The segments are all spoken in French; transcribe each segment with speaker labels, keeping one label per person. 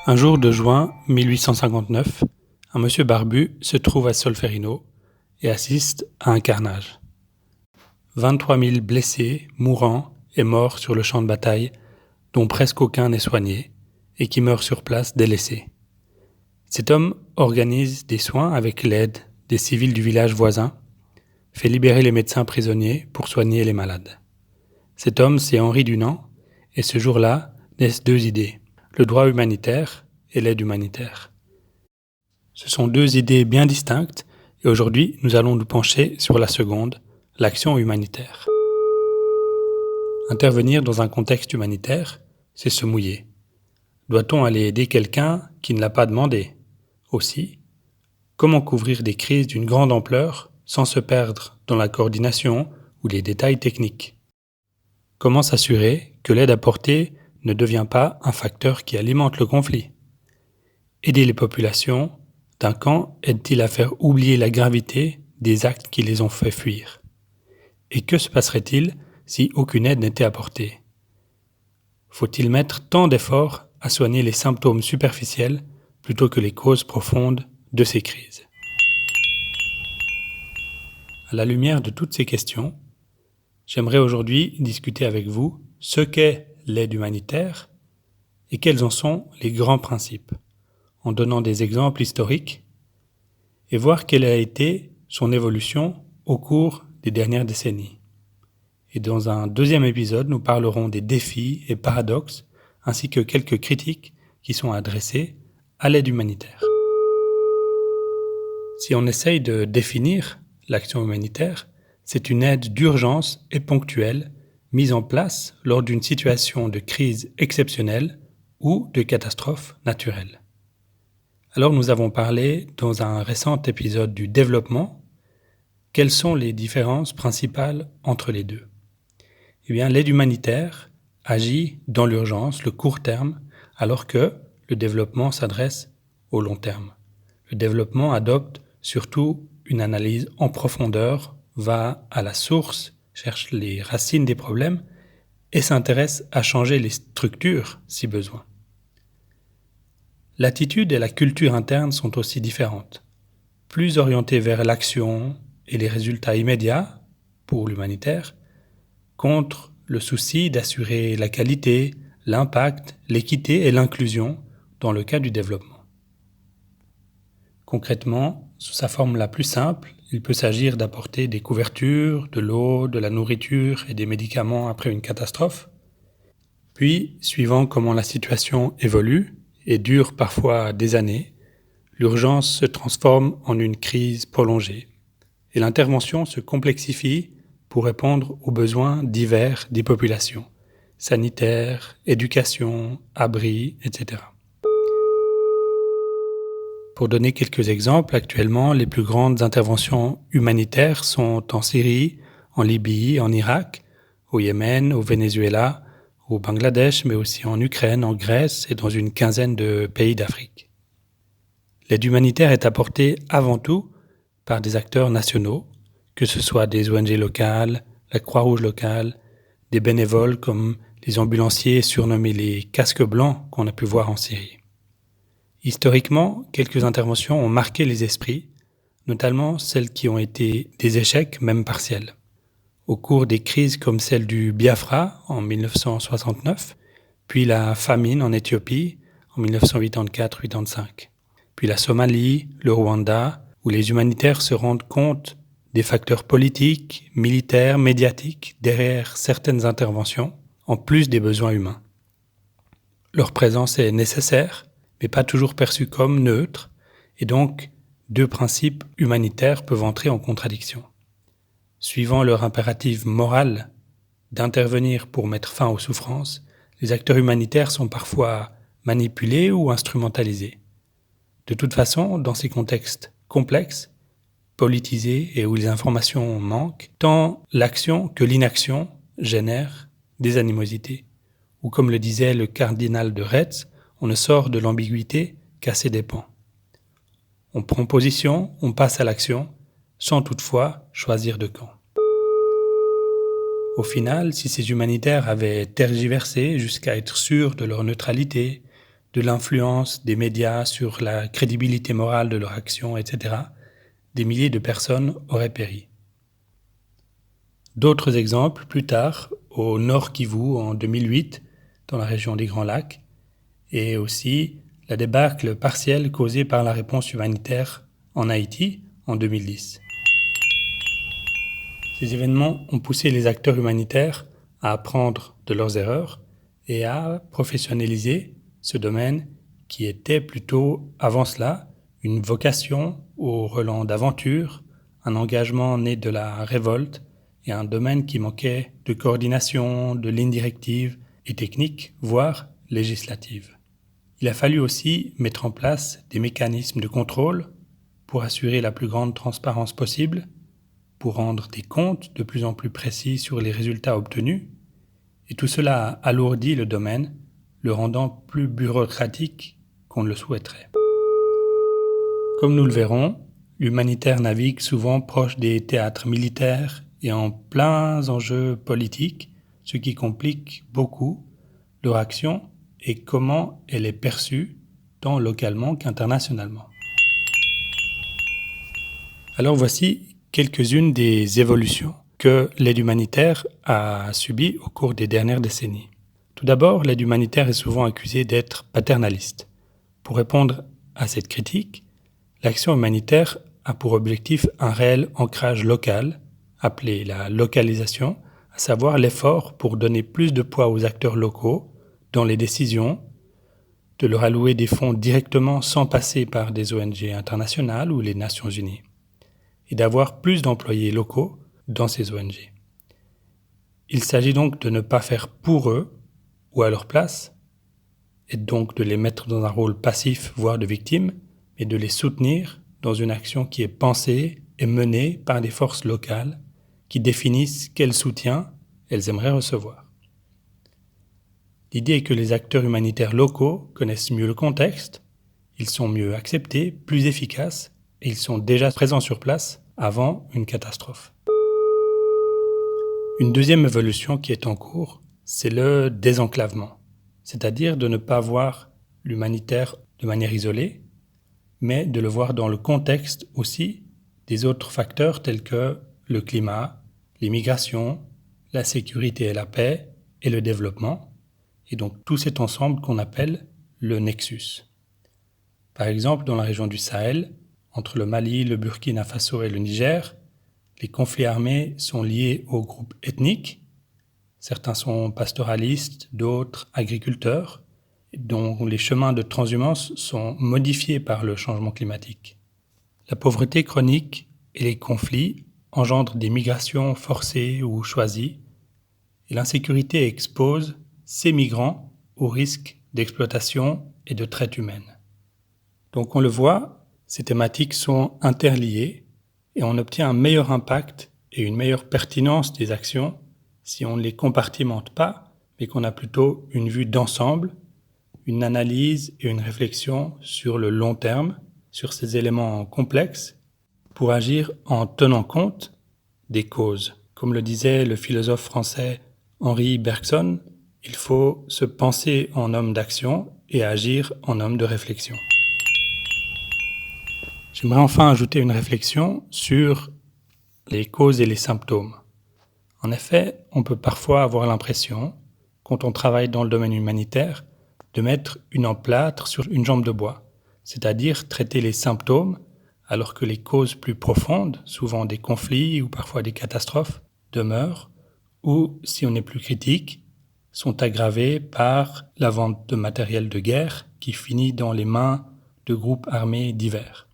Speaker 1: Un jour de juin 1859, un monsieur barbu se trouve à Solferino et assiste à un carnage. 23 000 blessés, mourants et morts sur le champ de bataille, dont presque aucun n'est soigné et qui meurent sur place délaissés. Cet homme organise des soins avec l'aide des civils du village voisin, fait libérer les médecins prisonniers pour soigner les malades. Cet homme, c'est Henri Dunant, et ce jour-là naissent deux idées, le droit humanitaire et l'aide humanitaire. Ce sont deux idées bien distinctes, et aujourd'hui nous allons nous pencher sur la seconde, l'action humanitaire. Intervenir dans un contexte humanitaire, c'est se mouiller. Doit-on aller aider quelqu'un qui ne l'a pas demandé ? Aussi, comment couvrir des crises d'une grande ampleur sans se perdre dans la coordination ou les détails techniques ? Comment s'assurer que l'aide apportée ne devient pas un facteur qui alimente le conflit ? Aider les populations d'un camp aide-t-il à faire oublier la gravité des actes qui les ont fait fuir ? Et que se passerait-il si aucune aide n'était apportée ? Faut-il mettre tant d'efforts à soigner les symptômes superficiels plutôt que les causes profondes de ces crises ? À la lumière de toutes ces questions, j'aimerais aujourd'hui discuter avec vous ce qu'est l'aide humanitaire et quels en sont les grands principes, en donnant des exemples historiques et voir quelle a été son évolution au cours des dernières décennies. Et dans un deuxième épisode, nous parlerons des défis et paradoxes ainsi que quelques critiques qui sont adressées à l'aide humanitaire. Si on essaye de définir l'action humanitaire, c'est une aide d'urgence et ponctuelle mise en place lors d'une situation de crise exceptionnelle ou de catastrophe naturelle. Alors nous avons parlé dans un récent épisode du développement. Quelles sont les différences principales entre les deux ? Eh bien, l'aide humanitaire agit dans l'urgence, le court terme, alors que le développement s'adresse au long terme. Le développement adopte surtout une analyse en profondeur, va à la source, cherche les racines des problèmes et s'intéresse à changer les structures si besoin. L'attitude et la culture interne sont aussi différentes, plus orientées vers l'action et les résultats immédiats pour l'humanitaire, contre le souci d'assurer la qualité, l'impact, l'équité et l'inclusion dans le cas du développement. Concrètement, sous sa forme la plus simple, il peut s'agir d'apporter des couvertures, de l'eau, de la nourriture et des médicaments après une catastrophe. Puis, suivant comment la situation évolue et dure parfois des années, l'urgence se transforme en une crise prolongée et l'intervention se complexifie pour répondre aux besoins divers des populations, sanitaires, éducation, abris, etc. Pour donner quelques exemples, actuellement, les plus grandes interventions humanitaires sont en Syrie, en Libye, en Irak, au Yémen, au Venezuela, au Bangladesh, mais aussi en Ukraine, en Grèce et dans une quinzaine de pays d'Afrique. L'aide humanitaire est apportée avant tout par des acteurs nationaux, que ce soit des ONG locales, la Croix-Rouge locale, des bénévoles comme les ambulanciers surnommés les casques blancs qu'on a pu voir en Syrie. Historiquement, quelques interventions ont marqué les esprits, notamment celles qui ont été des échecs, même partiels. Au cours des crises comme celle du Biafra en 1969, puis la famine en Éthiopie en 1984-85, puis la Somalie, le Rwanda, où les humanitaires se rendent compte des facteurs politiques, militaires, médiatiques derrière certaines interventions, en plus des besoins humains. Leur présence est nécessaire, mais pas toujours perçue comme neutre, et donc deux principes humanitaires peuvent entrer en contradiction. Suivant leur impératif moral d'intervenir pour mettre fin aux souffrances, les acteurs humanitaires sont parfois manipulés ou instrumentalisés. De toute façon, dans ces contextes complexes, politisés et où les informations manquent, tant l'action que l'inaction génèrent des animosités. Ou comme le disait le cardinal de Retz, on ne sort de l'ambiguïté qu'à ses dépens. On prend position, on passe à l'action, sans toutefois choisir de camp. Au final, si ces humanitaires avaient tergiversé jusqu'à être sûrs de leur neutralité, de l'influence des médias sur la crédibilité morale de leur action, etc., des milliers de personnes auraient péri. D'autres exemples, plus tard, au Nord Kivu en 2008, dans la région des Grands Lacs, et aussi la débâcle partielle causée par la réponse humanitaire en Haïti en 2010. Ces événements ont poussé les acteurs humanitaires à apprendre de leurs erreurs et à professionnaliser ce domaine qui était plutôt, avant cela, une vocation au relent d'aventure, un engagement né de la révolte et un domaine qui manquait de coordination, de lignes directives et techniques, voire législatives. Il a fallu aussi mettre en place des mécanismes de contrôle pour assurer la plus grande transparence possible, pour rendre des comptes de plus en plus précis sur les résultats obtenus, et tout cela a alourdi le domaine, le rendant plus bureaucratique qu'on ne le souhaiterait. Comme nous le verrons, l'humanitaire navigue souvent proche des théâtres militaires et en pleins enjeux politiques, ce qui complique beaucoup leur action et comment elle est perçue, tant localement qu'internationalement. Alors voici quelques-unes des évolutions que l'aide humanitaire a subies au cours des dernières décennies. Tout d'abord, l'aide humanitaire est souvent accusée d'être paternaliste. Pour répondre à cette critique, l'action humanitaire a pour objectif un réel ancrage local, appelé la localisation, à savoir l'effort pour donner plus de poids aux acteurs locaux dans les décisions, de leur allouer des fonds directement sans passer par des ONG internationales ou les Nations Unies, et d'avoir plus d'employés locaux dans ces ONG. Il s'agit donc de ne pas faire pour eux ou à leur place, et donc de les mettre dans un rôle passif, voire de victime, mais de les soutenir dans une action qui est pensée et menée par des forces locales qui définissent quel soutien elles aimeraient recevoir. L'idée est que les acteurs humanitaires locaux connaissent mieux le contexte, ils sont mieux acceptés, plus efficaces, et ils sont déjà présents sur place avant une catastrophe. Une deuxième évolution qui est en cours, c'est le désenclavement, c'est-à-dire de ne pas voir l'humanitaire de manière isolée, mais de le voir dans le contexte aussi des autres facteurs tels que le climat, l'immigration, la sécurité et la paix et le développement, et donc tout cet ensemble qu'on appelle le nexus. Par exemple, dans la région du Sahel, entre le Mali, le Burkina Faso et le Niger, les conflits armés sont liés aux groupes ethniques. Certains sont pastoralistes, d'autres agriculteurs, dont les chemins de transhumance sont modifiés par le changement climatique. La pauvreté chronique et les conflits engendrent des migrations forcées ou choisies, et l'insécurité expose ces migrants au risque d'exploitation et de traite humaine. Donc on le voit, ces thématiques sont interliées et on obtient un meilleur impact et une meilleure pertinence des actions si on ne les compartimente pas, mais qu'on a plutôt une vue d'ensemble, une analyse et une réflexion sur le long terme, sur ces éléments complexes, pour agir en tenant compte des causes. Comme le disait le philosophe français Henri Bergson, il faut se penser en homme d'action et agir en homme de réflexion. J'aimerais enfin ajouter une réflexion sur les causes et les symptômes. En effet, on peut parfois avoir l'impression, quand on travaille dans le domaine humanitaire, de mettre une emplâtre sur une jambe de bois, c'est-à-dire traiter les symptômes, alors que les causes plus profondes, souvent des conflits ou parfois des catastrophes, demeurent, ou, si on est plus critique, sont aggravées par la vente de matériel de guerre qui finit dans les mains de groupes armés divers.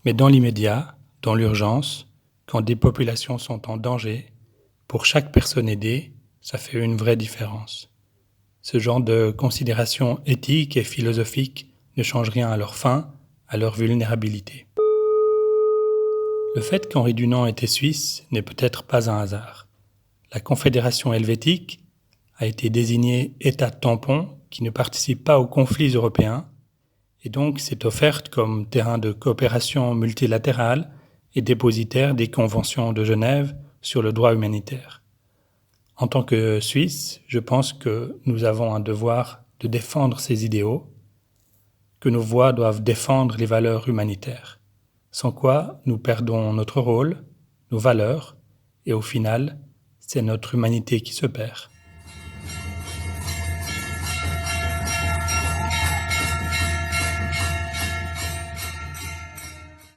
Speaker 1: Mais dans l'immédiat, dans l'urgence, quand des populations sont en danger, pour chaque personne aidée, ça fait une vraie différence. Ce genre de considérations éthiques et philosophiques ne change rien à leur fin, à leur vulnérabilité. Le fait qu'Henri Dunant était suisse n'est peut-être pas un hasard. La Confédération helvétique a été désignée État tampon qui ne participe pas aux conflits européens et donc s'est offerte comme terrain de coopération multilatérale et dépositaire des conventions de Genève sur le droit humanitaire. En tant que Suisses, je pense que nous avons un devoir de défendre ces idéaux, que nos voix doivent défendre les valeurs humanitaires, sans quoi nous perdons notre rôle, nos valeurs, et au final, c'est notre humanité qui se perd.